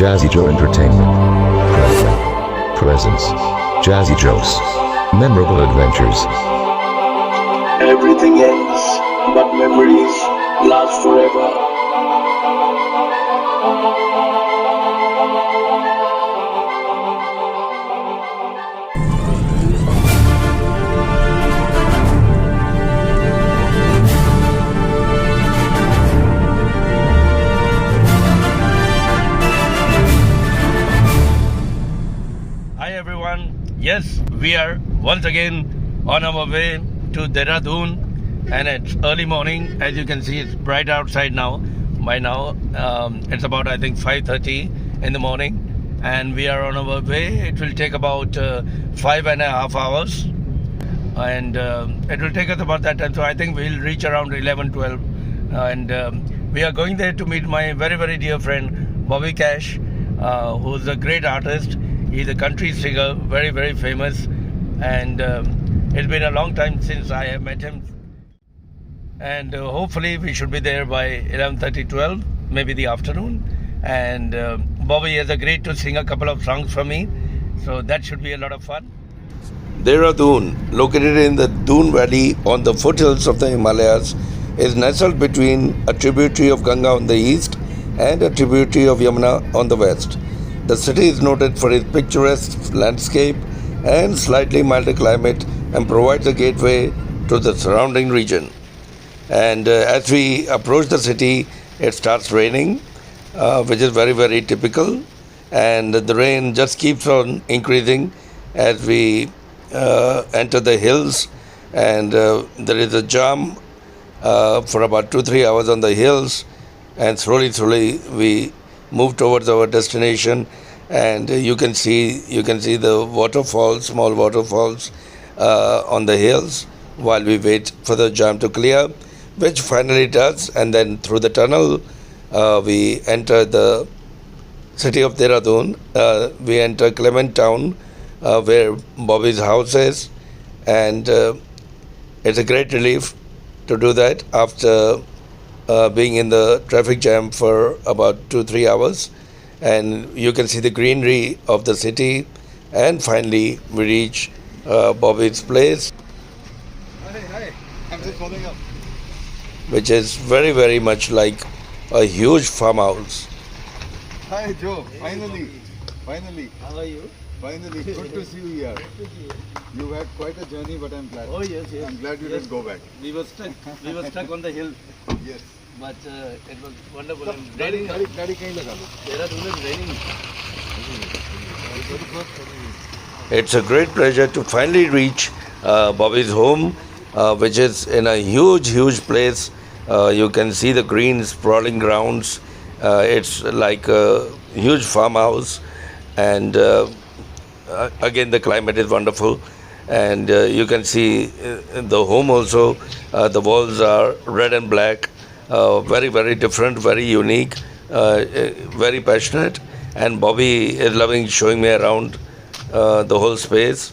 Jazzy Joe Entertainment presents Jazzy Joe's Memorable Adventures. Everything ends, but memories last forever. Hi everyone, yes, we are once again on our way to Dehradun, and it's early morning. As you can see, it's bright outside now. By now, it's about I think 5:30 in the morning, and we are on our way. It will take about 5.5 hours, and it will take us about that time. So I think we'll reach around 11, 12, and we are going there to meet my very, very dear friend Bobby Cash, who's a great artist. He's a country singer, very, very famous, and it's been a long time since I have met him. And hopefully we should be there by 11:30, 12, maybe the afternoon. And Bobby has agreed to sing a couple of songs for me, so that should be a lot of fun. Dehradun, located in the Doon Valley on the foothills of the Himalayas, is nestled between a tributary of Ganga on the east and a tributary of Yamuna on the west. The city is noted for its picturesque landscape and slightly milder climate and provides a gateway to the surrounding region. And as we approach the city, it starts raining, which is very, very typical. And the rain just keeps on increasing as we enter the hills. And there is a jam for about 2-3 hours on the hills. And slowly we move towards our destination, and you can see the waterfalls, small waterfalls on the hills while we wait for the jam to clear, which finally does. And then through the tunnel we enter the city of Dehradun. We enter Clement Town, where Bobby's house is, and it's a great relief to do that after being in the traffic jam for about 2-3 hours. And you can see the greenery of the city, and finally we reach Bobby's place. Hi, I'm just following up. Which is very, very much like a huge farmhouse. Hi Joe, finally. How are you? Finally, good to see you here. You had quite a journey, but I'm glad. Oh yes. I'm glad you didn't go back. We were stuck on the hill, Yes. but it was wonderful. And गाड़ी raining. गाड़ी गाड़ी कहीं लगा लो. Dehradun is raining. It's a great pleasure to finally reach Bobby's home, which is in a huge place. You can see the green sprawling grounds. It's like a huge farmhouse, and again the climate is wonderful. And you can see the home also. The walls are red and black, very, very different, very unique, very passionate. And Bobby is loving showing me around the whole space.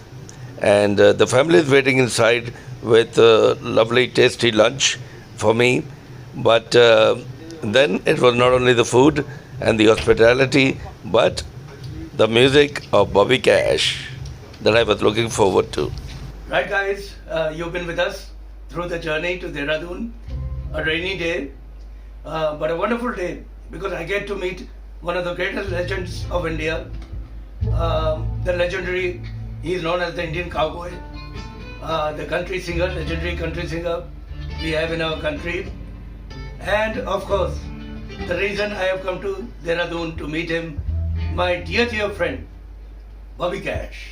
And the family is waiting inside with lovely tasty lunch for me. But then it was not only the food and the hospitality, but the music of Bobby Cash that I was looking forward to. Right guys, you've been with us through the journey to Dehradun. A rainy day, but a wonderful day, because I get to meet one of the greatest legends of India. The legendary, he is known as the Indian Cowboy, the country singer, legendary country singer we have in our country. And of course, the reason I have come to Dehradun to meet him, my dear friend, Bobby Cash.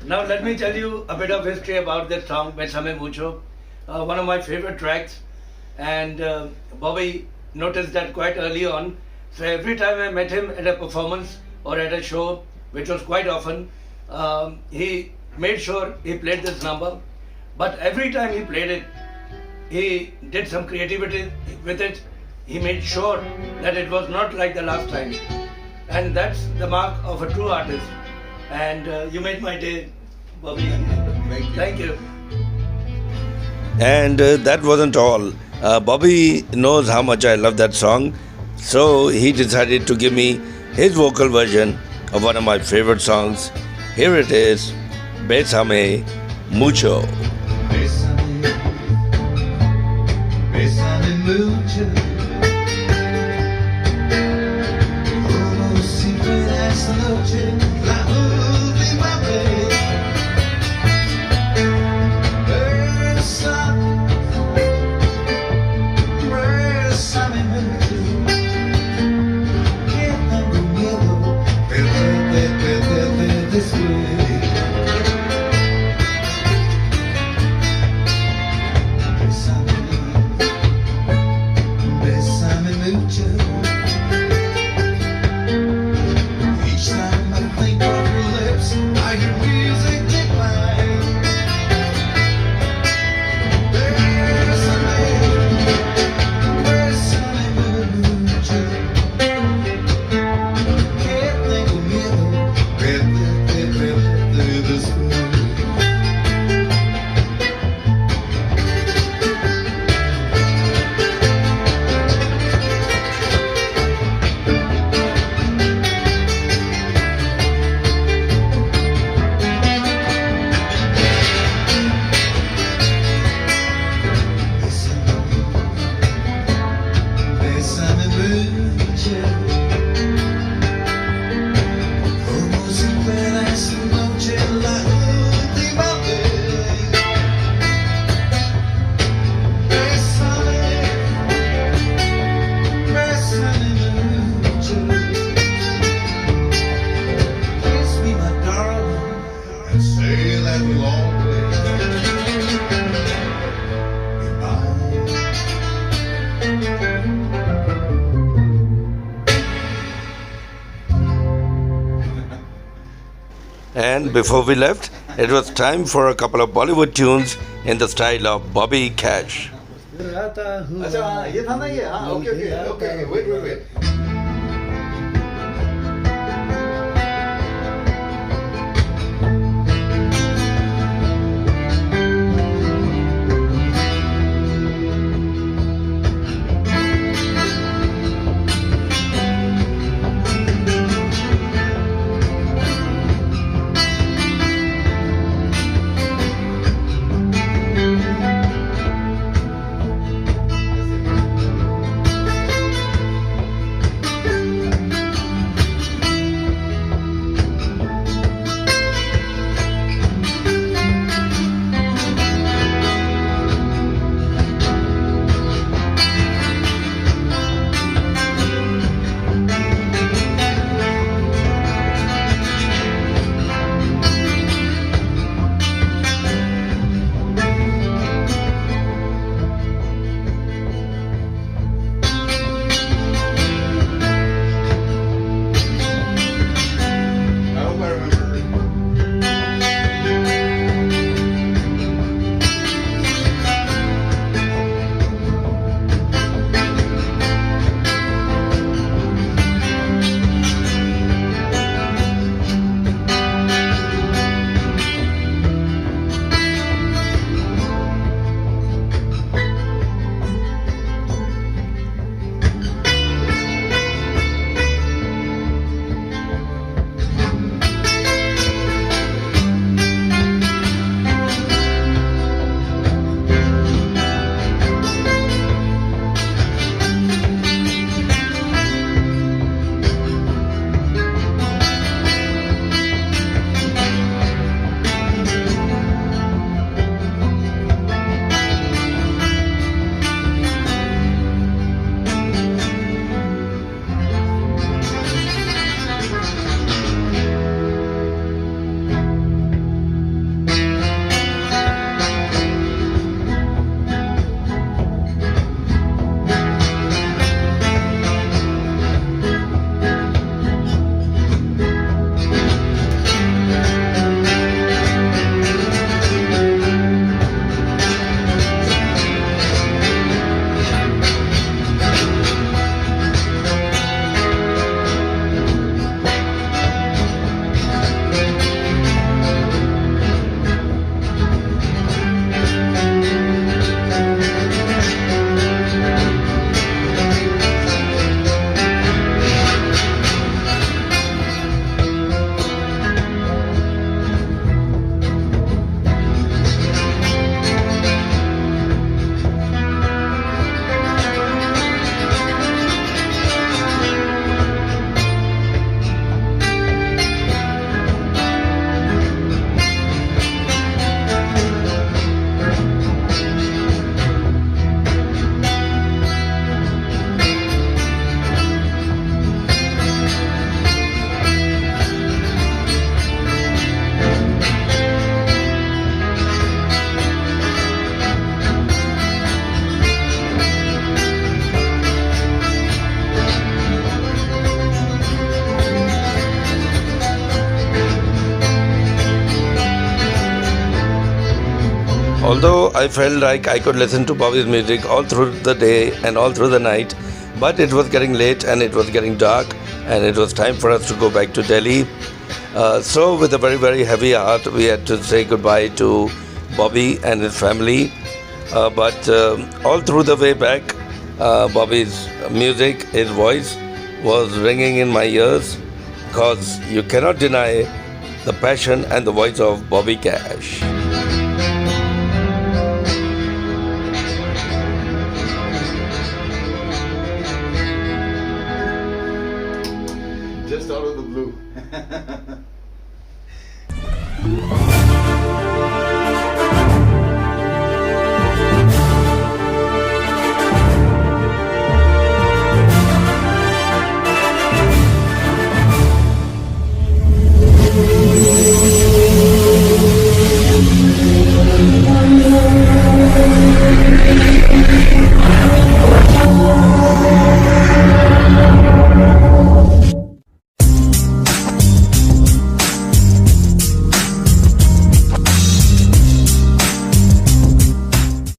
Now let me tell you a bit of history about this song, Bésame Mucho, one of my favorite tracks. And Bobby noticed that quite early on. So every time I met him at a performance or at a show, which was quite often, he made sure he played this number. But every time he played it, he did some creativity with it. He made sure that it was not like the last time. And that's the mark of a true artist. And you made my day, Bobby. Thank you. And that wasn't all. Bobby knows how much I love that song. So he decided to give me his vocal version of one of my favorite songs. Here it is, Bésame Mucho. Bésame, bésame mucho. Como si fuera esta noche la última vez. Bésame, bésame mucho. Que tengo miedo perderte después. And before we left, it was time for a couple of Bollywood tunes in the style of Bobby Cash. अच्छा ये था ना ये हाँ okay okay okay wait wait wait Although I felt like I could listen to Bobby's music all through the day and all through the night, but it was getting late and it was getting dark and it was time for us to go back to Delhi. So with a very, very heavy heart, we had to say goodbye to Bobby and his family. But all through the way back, Bobby's music, his voice was ringing in my ears, because you cannot deny the passion and the voice of Bobby Cash.